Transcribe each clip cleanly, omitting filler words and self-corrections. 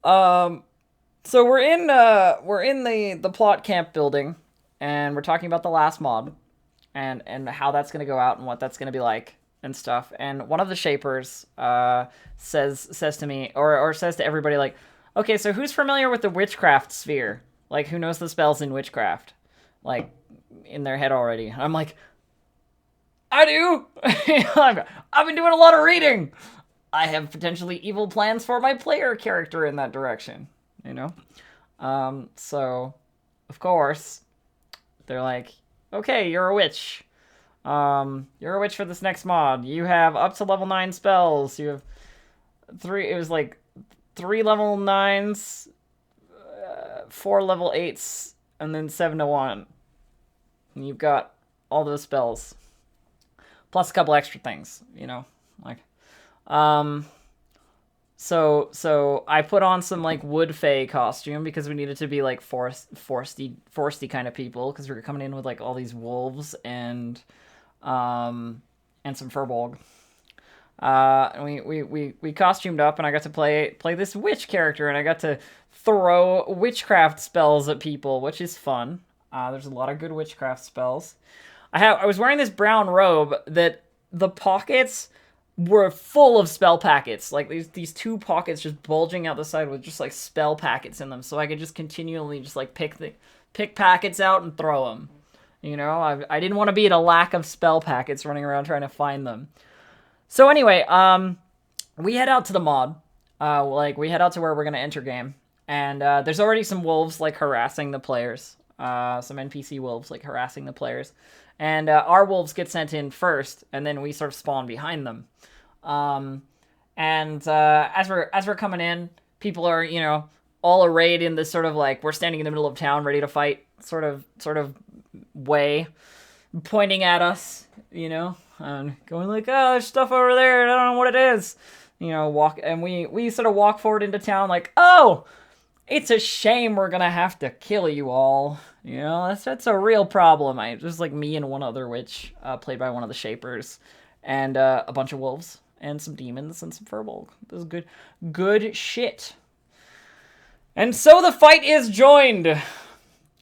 Um, so we're in the plot camp building, and we're talking about the last mod, and how that's gonna go out and what that's gonna be like and stuff. And one of the shapers says to me or says to everybody like, okay, so who's familiar with the witchcraft sphere? Like, who knows the spells in witchcraft? Like, in their head already. I'm like, I do. I've been doing a lot of reading. I have potentially evil plans for my player character in that direction. You know. So, of course, they're like, okay, you're a witch. You're a witch for this next mod. You have up to level 9 spells. You have three. It was like 3 level 9s, 4 level 8s, and then 7 to 1. And you've got all those spells plus a couple extra things. Like um. So I put on some like wood fae costume because we needed to be like foresty kind of people because we were coming in with like all these wolves um and some furbolg. And we costumed up, and I got to play this witch character, and I got to throw witchcraft spells at people, which is fun. There's a lot of good witchcraft spells. I was wearing this brown robe that the pockets were full of spell packets. Like these two pockets just bulging out the side with just like spell packets in them, so I could just continually just like pick packets out and throw them. I didn't want to be at a lack of spell packets running around trying to find them. So anyway, we head out to the mod. Like we head out to where we're gonna enter game, and there's already some wolves like harassing the players. Some NPC wolves like harassing the players, and our wolves get sent in first, and then we sort of spawn behind them. Um, and as we're coming in, people are all arrayed in this sort of like we're standing in the middle of town ready to fight sort of way, pointing at us, and going like, oh, there's stuff over there. I don't know what it is. Walk and we sort of walk forward into town like, oh, it's a shame we're gonna have to kill you all. That's a real problem. Just like me and one other witch, played by one of the shapers, and a bunch of wolves and some demons and some furbolg. This is good shit. And so the fight is joined,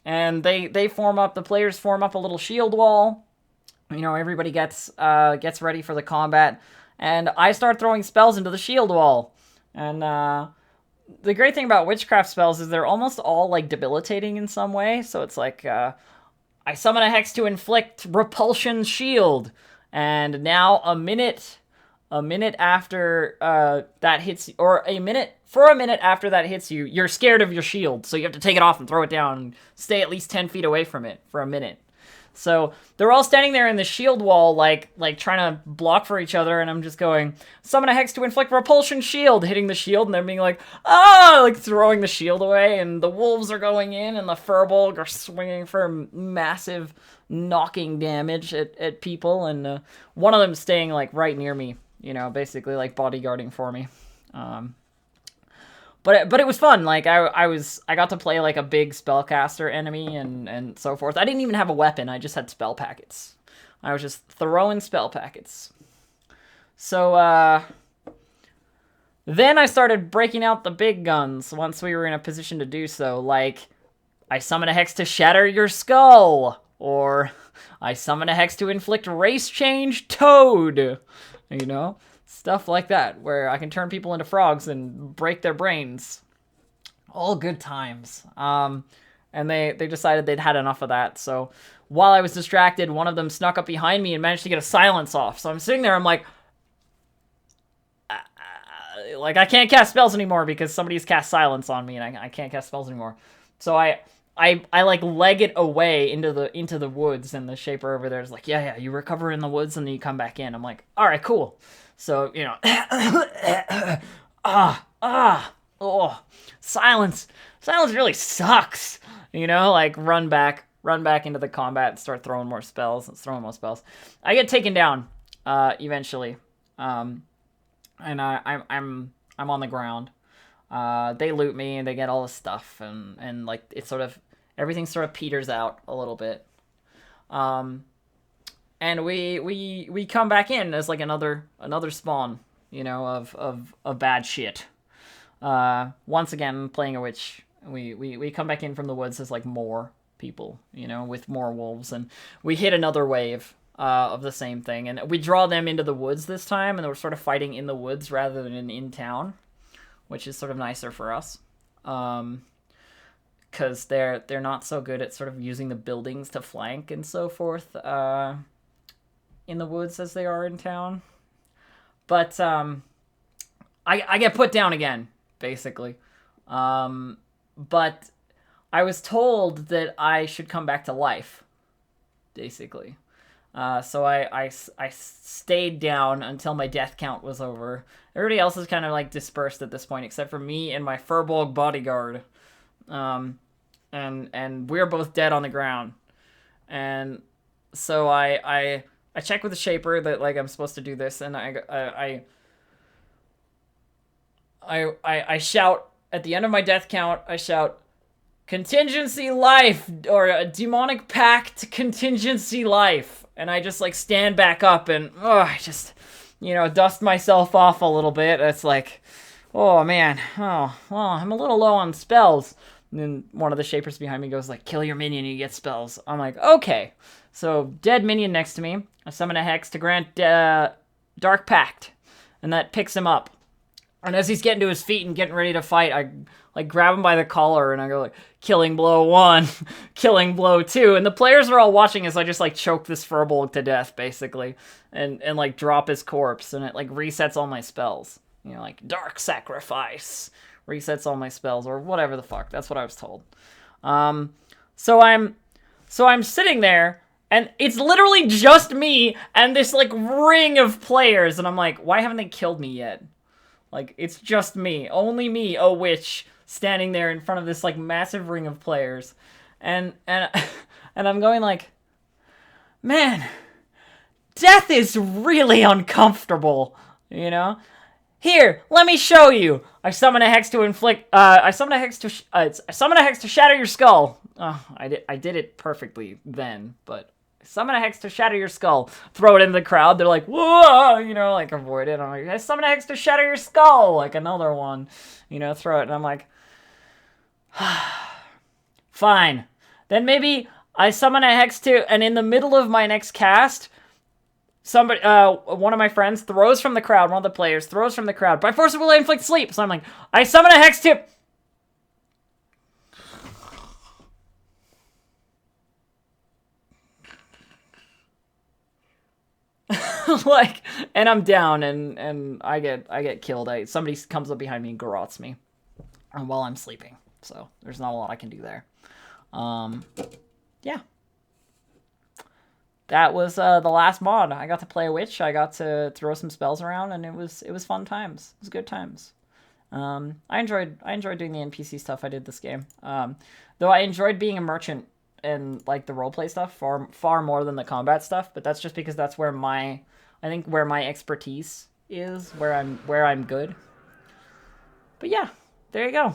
and they form up. The players form up a little shield wall. Everybody gets ready for the combat, and I start throwing spells into the shield wall. And the great thing about witchcraft spells is they're almost all like debilitating in some way. So it's like I summon a hex to inflict repulsion shield, and now a minute after that hits, or a minute after that hits you, you're scared of your shield, so you have to take it off and throw it down and stay at least 10 feet away from it for a minute. So they're all standing there in the shield wall, like trying to block for each other, and I'm just going, summon a hex to inflict repulsion shield, hitting the shield, and they're being like, ah, like throwing the shield away, and the wolves are going in, and the furbolg are swinging for massive knocking damage at people, and one of them staying like right near me, basically like bodyguarding for me. But it was fun. Like I got to play like a big spellcaster enemy and so forth. I didn't even have a weapon. I just had spell packets. I was just throwing spell packets. So then I started breaking out the big guns once we were in a position to do so. Like I summon a hex to shatter your skull, or I summon a hex to inflict race change toad. Stuff like that, where I can turn people into frogs and break their brains. All good times. And they decided they'd had enough of that. So while I was distracted, one of them snuck up behind me and managed to get a silence off. So I'm sitting there, I'm like I can't cast spells anymore because somebody's cast silence on me, and I can't cast spells anymore. So I like leg it away into the woods, and the shaper over there is like, yeah, you recover in the woods and then you come back in. I'm like, all right, cool. So silence really sucks. Like run back into the combat and start throwing more spells. I get taken down eventually, and I'm on the ground. They loot me and they get all the stuff, and like it's sort of everything sort of peters out a little bit. And we come back in as like another spawn, of bad shit. once again, playing a witch, we come back in from the woods as, like, more people, you know, with more wolves, and we hit another wave of the same thing, and we draw them into the woods this time, and we're sort of fighting in the woods rather than in town, which is sort of nicer for us. Because they're not so good at sort of using the buildings to flank and so forth in the woods as they are in town. But I get put down again, basically. But I was told that I should come back to life, basically. So I stayed down until my death count was over. Everybody else is kind of, like, dispersed at this point, except for me and my Furbolg bodyguard. And we're both dead on the ground. And so I check with the Shaper that, like, I'm supposed to do this, and I shout, at the end of my death count, I shout, contingency life, or a demonic pact contingency life. And I just, like, stand back up and, I just, you know, dust myself off a little bit. It's like, oh, man, well, I'm a little low on spells. And then one of the Shapers behind me goes, like, kill your minion, you get spells. I'm like, okay. So, dead minion next to me. I summon a Hex to grant Dark Pact. And that picks him up. And as he's getting to his feet and getting ready to fight, I, like, grab him by the collar and I go, like, killing blow 1, killing blow 2. And the players are all watching as I just, like, choke this Furbolg to death, basically. And like, drop his corpse. And it, like, resets all my spells. You know, like, Dark Sacrifice. Resets all my spells, or whatever the fuck. That's what I was told. So I'm sitting there, and it's literally just me and this, like, ring of players. And I'm like, why haven't they killed me yet? Like, it's just me. Only me, a witch, standing there in front of this, like, massive ring of players. And I'm going, like, man, death is really uncomfortable, you know? Here, let me show you. I summon a Hex to inflict. I summon a Hex to shatter your skull. Oh, I did it perfectly then, but summon a Hex to shatter your skull. Throw it into the crowd. They're like, whoa, you know, like, avoid it. I'm like, I summon a Hex to shatter your skull. Like, another one, you know, throw it. And I'm like, fine. Then maybe I summon a Hex to, and in the middle of my next cast, somebody, one of my friends throws from the crowd, one of the players throws from the crowd. By force of will I inflict sleep. So I'm like, I summon a Hex to... like, and I'm down, and I get killed. Somebody comes up behind me and garrots me while I'm sleeping. So there's not a lot I can do there. Yeah. That was the last mod. I got to play a witch. I got to throw some spells around, and it was fun times. It was good times. I enjoyed doing the NPC stuff I did this game. Though I enjoyed being a merchant and, like, the roleplay stuff far more than the combat stuff. But that's just because that's where my expertise is, where I'm good. But yeah, there you go.